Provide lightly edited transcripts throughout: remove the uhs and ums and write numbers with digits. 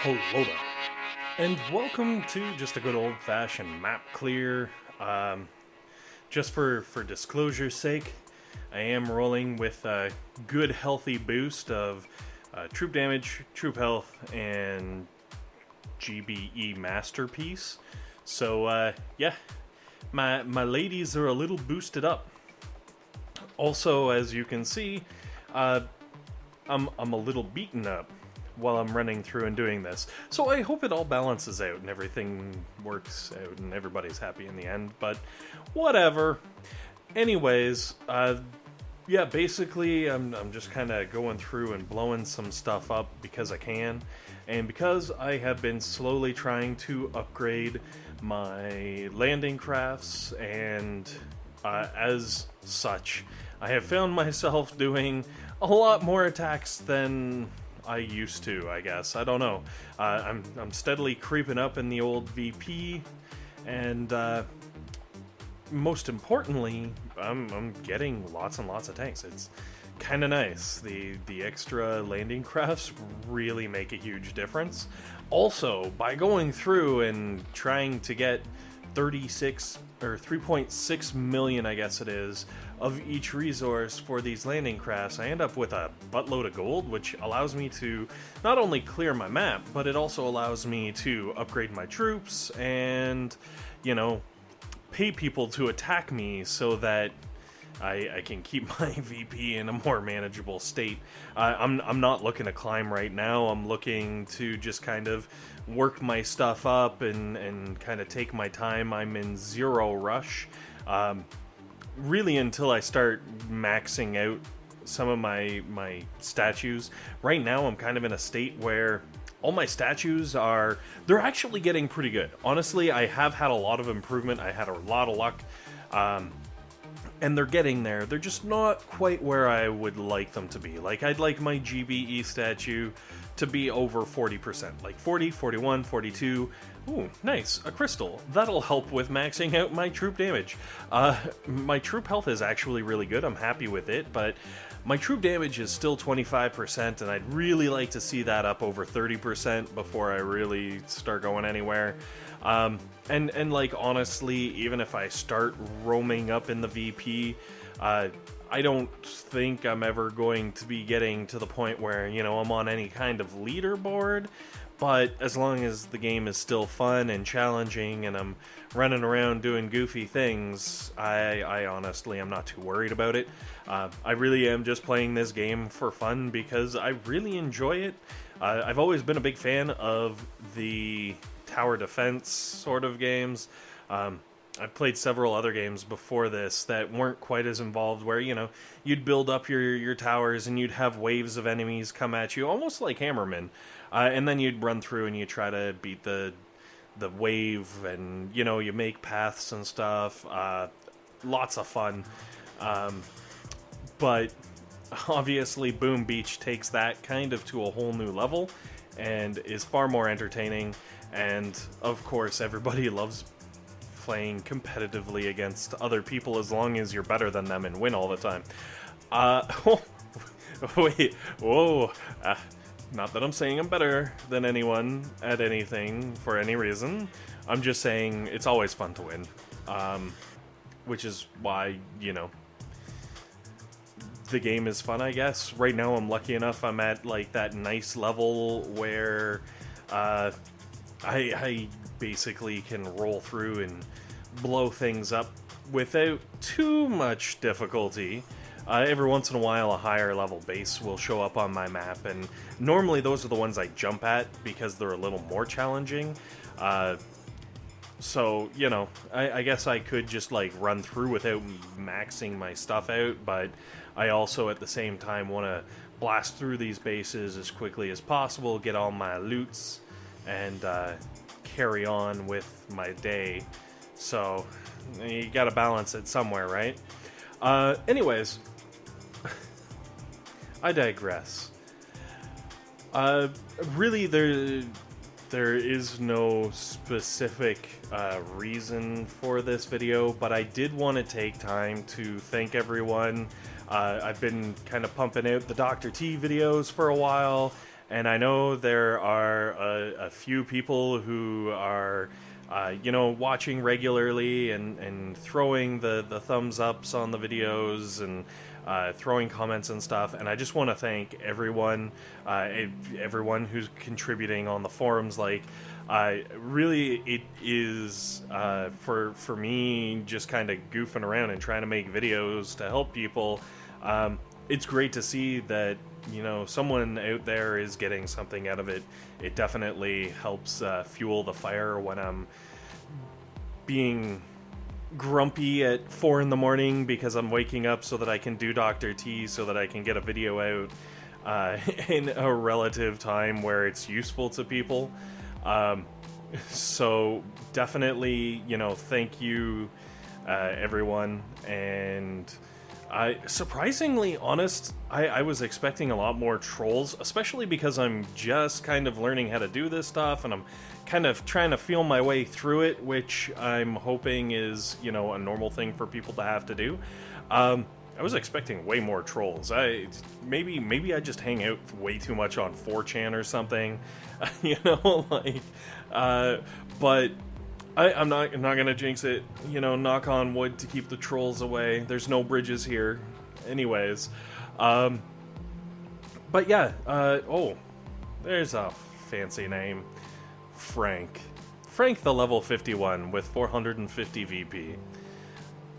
Hello there, and welcome to just a good old-fashioned map clear. Just for disclosure's sake, I am rolling with a good healthy boost of troop damage, troop health, and GBE masterpiece. So yeah, my ladies are a little boosted up. Also, as you can see, I'm a little beaten up while I'm running through and doing this. So I hope it all balances out and everything works out and everybody's happy in the end, but whatever. Anyways, yeah, basically I'm just kind of going through and blowing some stuff up because I can, and because I have been slowly trying to upgrade my landing crafts, and as such, I have found myself doing a lot more attacks than I used to, I guess. I don't know. I'm steadily creeping up in the old VP, and most importantly, I'm getting lots and lots of tanks. It's kind of nice. The extra landing crafts really make a huge difference. Also, by going through and trying to get 36 or 3.6 million, I guess it is, of each resource for these landing crafts, I end up with a buttload of gold, which allows me to not only clear my map, but it also allows me to upgrade my troops and, you know, pay people to attack me so that I can keep my VP in a more manageable state. I'm not looking to climb right now. I'm looking to just kind of work my stuff up and kind of take my time. I'm in zero rush. Really until I start maxing out some of my statues. Right now I'm kind of in a state where all my statues they're actually getting pretty good. Honestly, I have had a lot of improvement. I had a lot of luck. And they're getting there. They're just not quite where I would like them to be. Like, I'd like my GBE statue to be over 40%. Like 40, 41, 42. Ooh, nice. A crystal. That'll help with maxing out my troop damage. My troop health is actually really good. I'm happy with it, but my troop damage is still 25%, and I'd really like to see that up over 30% before I really start going anywhere. And like, honestly, even if I start roaming up in the VP, I don't think I'm ever going to be getting to the point where, you know, I'm on any kind of leaderboard. But as long as the game is still fun and challenging and I'm running around doing goofy things, I honestly am not too worried about it. I really am just playing this game for fun because I really enjoy it. I've always been a big fan of the tower defense sort of games. I've played several other games before this that weren't quite as involved, where, you know, you'd build up your towers and you'd have waves of enemies come at you, almost like Hammerman, and then you'd run through and you try to beat the wave, and, you know, you make paths and stuff. Lots of fun. But obviously Boom Beach takes that kind of to a whole new level and is far more entertaining, and of course everybody loves playing competitively against other people as long as you're better than them and win all the time. Wait, whoa, not that I'm saying I'm better than anyone at anything for any reason. I'm just saying it's always fun to win, which is why, you know, the game is fun, I guess. Right now I'm lucky enough I'm at like that nice level where I basically can roll through and blow things up without too much difficulty. Every once in a while a higher level base will show up on my map, and normally those are the ones I jump at because they're a little more challenging. So, you know, I guess I could just like run through without maxing my stuff out, but I also at the same time want to blast through these bases as quickly as possible, get all my loots, and carry on with my day. So you gotta balance it somewhere, right? Anyways, I digress. Really, there is no specific reason for this video, but I did want to take time to thank everyone. I've been kind of pumping out the Dr. T videos for a while, And I know there are a few people who are, watching regularly and throwing the thumbs ups on the videos and throwing comments and stuff. And I just want to thank everyone, everyone who's contributing on the forums. Like, really, it is for me just kind of goofing around and trying to make videos to help people. It's great to see that, someone out there is getting something out of it. It definitely helps fuel the fire when I'm being grumpy at 4 in the morning because I'm waking up so that I can do Dr. T, so that I can get a video out in a relative time where it's useful to people. So definitely, thank you, everyone. And surprisingly honest, I was expecting a lot more trolls, especially because I'm just kind of learning how to do this stuff, and I'm kind of trying to feel my way through it, which I'm hoping is, a normal thing for people to have to do. I was expecting way more trolls. Maybe I just hang out way too much on 4chan or something, but I'm not gonna jinx it, knock on wood to keep the trolls away. There's no bridges here. Anyways. But yeah, there's a fancy name. Frank. Frank the level 51 with 450 VP.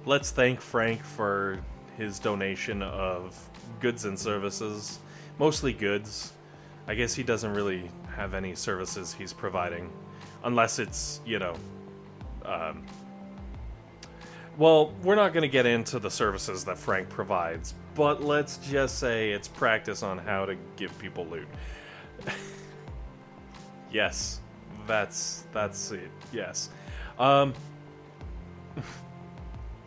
Let's thank Frank for his donation of goods and services. Mostly goods. I guess he doesn't really have any services he's providing. Unless it's, well, we're not going to get into the services that Frank provides, but let's just say it's practice on how to give people loot. Yes, that's it. Yes.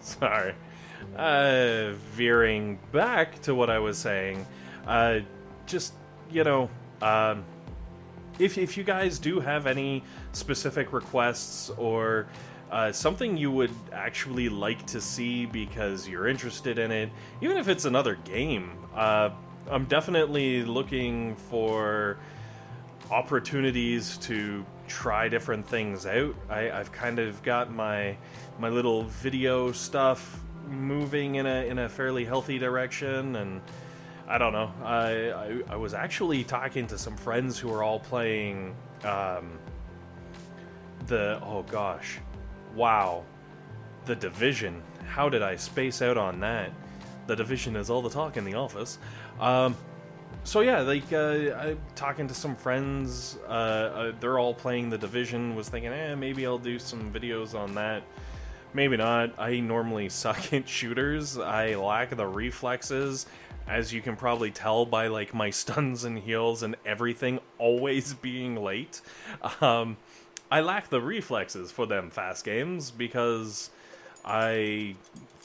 Sorry. Veering back to what I was saying, just, if you guys do have any specific requests or something you would actually like to see because you're interested in it, even if it's another game, I'm definitely looking for opportunities to try different things out. I've kind of got my little video stuff moving in a fairly healthy direction, and I don't know. I was actually talking to some friends who are all playing The Division. How did I space out on that? The Division is all the talk in the office. So yeah, I'm talking to some friends. They're all playing The Division. Was thinking, maybe I'll do some videos on that. Maybe not. I normally suck at shooters. I lack the reflexes, as you can probably tell by like my stuns and heals and everything always being late. I lack the reflexes for them fast games because I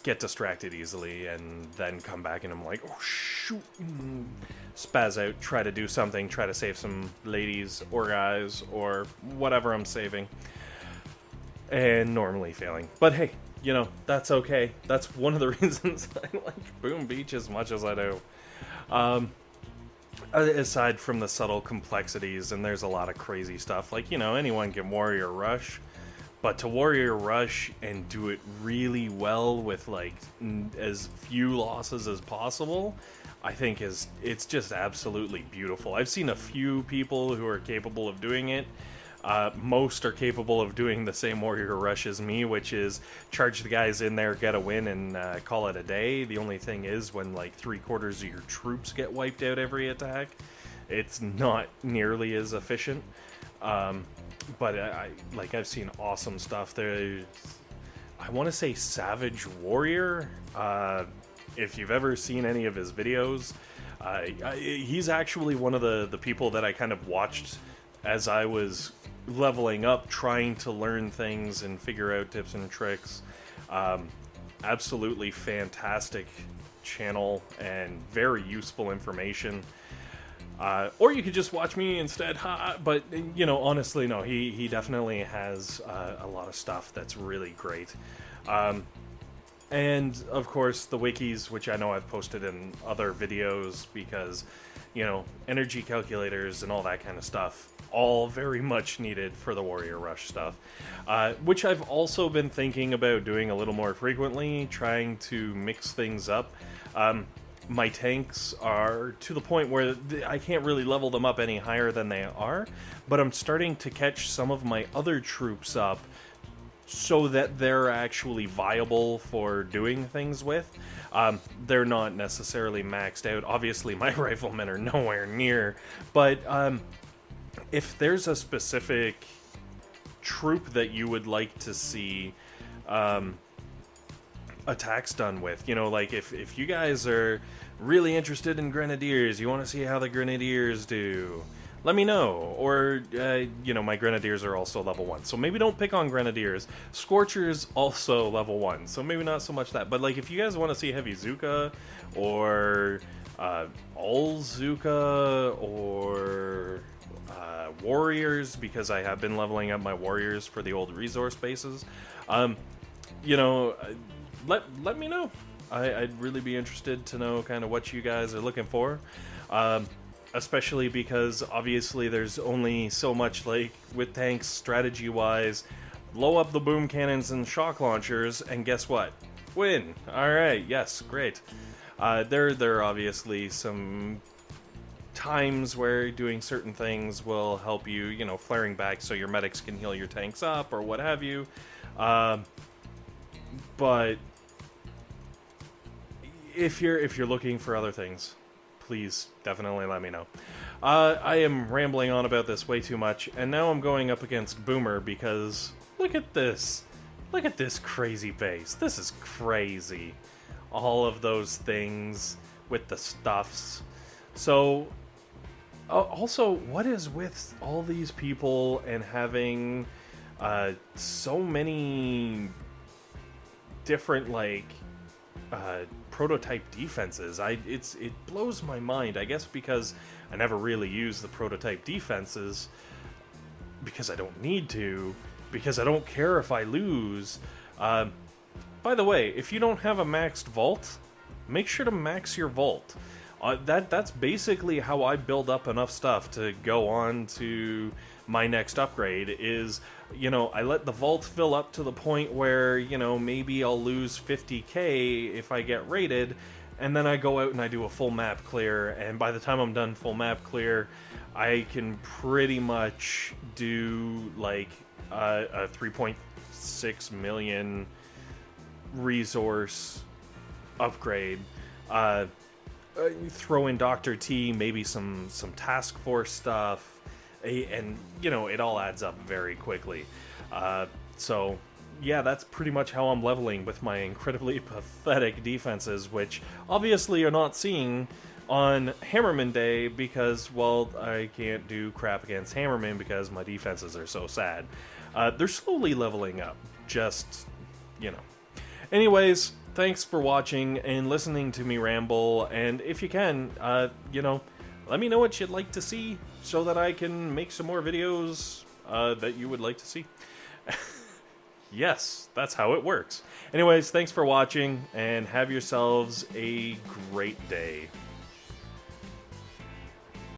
get distracted easily and then come back and I'm like, oh shoot, spaz out, try to do something, try to save some ladies or guys or whatever I'm saving, and normally failing. But hey, that's okay. That's one of the reasons I like Boom Beach as much as I do. Aside from the subtle complexities, and there's a lot of crazy stuff, like, anyone can Warrior Rush, but to Warrior Rush and do it really well with, like, as few losses as possible, I think it's just absolutely beautiful. I've seen a few people who are capable of doing it. Most are capable of doing the same Warrior Rush as me, which is charge the guys in there, get a win, and call it a day. The only thing is when like 3/4 of your troops get wiped out every attack, it's not nearly as efficient. But I've seen awesome stuff there. I want to say Savage Warrior. If you've ever seen any of his videos, he's actually one of the people that I kind of watched as I was leveling up, trying to learn things and figure out tips and tricks. Absolutely fantastic channel and very useful information. Or you could just watch me instead, but honestly, no, he definitely has a lot of stuff that's really great. And, of course, the wikis, which I know I've posted in other videos because, you know, energy calculators and all that kind of stuff, all very much needed for the Warrior Rush stuff. Which I've also been thinking about doing a little more frequently, trying to mix things up. My tanks are to the point where I can't really level them up any higher than they are, but I'm starting to catch some of my other troops up so that they're actually viable for doing things with. They're not necessarily maxed out. Obviously, my riflemen are nowhere near, but if there's a specific troop that you would like to see attacks done with, you know, like if you guys are really interested in grenadiers, you want to see how the grenadiers do, let me know. Or, you know, my grenadiers are also level 1, so maybe don't pick on grenadiers. Scorcher's also level 1, so maybe not so much that. But, like, if you guys want to see heavy Zooka, or all Zooka, or warriors, because I have been leveling up my warriors for the old resource bases, you know, let me know. I'd really be interested to know kind of what you guys are looking for. Especially because, obviously, there's only so much, like, with tanks, strategy-wise. Blow up the boom cannons and shock launchers, and guess what? Win! Alright, yes, great. There are obviously some times where doing certain things will help you, you know, flaring back so your medics can heal your tanks up, or what have you. But if you're looking for other things, please definitely let me know. I am rambling on about this way too much, and now I'm going up against Boomer because look at this. Look at this crazy base. This is crazy. All of those things with the stuffs. So, also, what is with all these people and having so many different, like, prototype defenses? It blows my mind. I guess because I never really use the prototype defenses because I don't need to, because I don't care if I lose. By the way, if you don't have a maxed vault, make sure to max your vault. That's basically how I build up enough stuff to go on to my next upgrade. Is, you know, I let the vault fill up to the point where, you know, maybe I'll lose 50k if I get raided, and then I go out and I do a full map clear, and by the time I'm done full map clear, I can pretty much do, like, a 3.6 million resource upgrade. Throw in Dr. T, maybe some task force stuff, and, you know, it all adds up very quickly. So, yeah, that's pretty much how I'm leveling with my incredibly pathetic defenses, which obviously are not seen on Hammerman Day because, well, I can't do crap against Hammerman because my defenses are so sad. They're slowly leveling up, just, you know. Anyways, thanks for watching and listening to me ramble, and if you can, you know, let me know what you'd like to see so that I can make some more videos that you would like to see. Yes, that's how it works. Anyways, thanks for watching, and have yourselves a great day.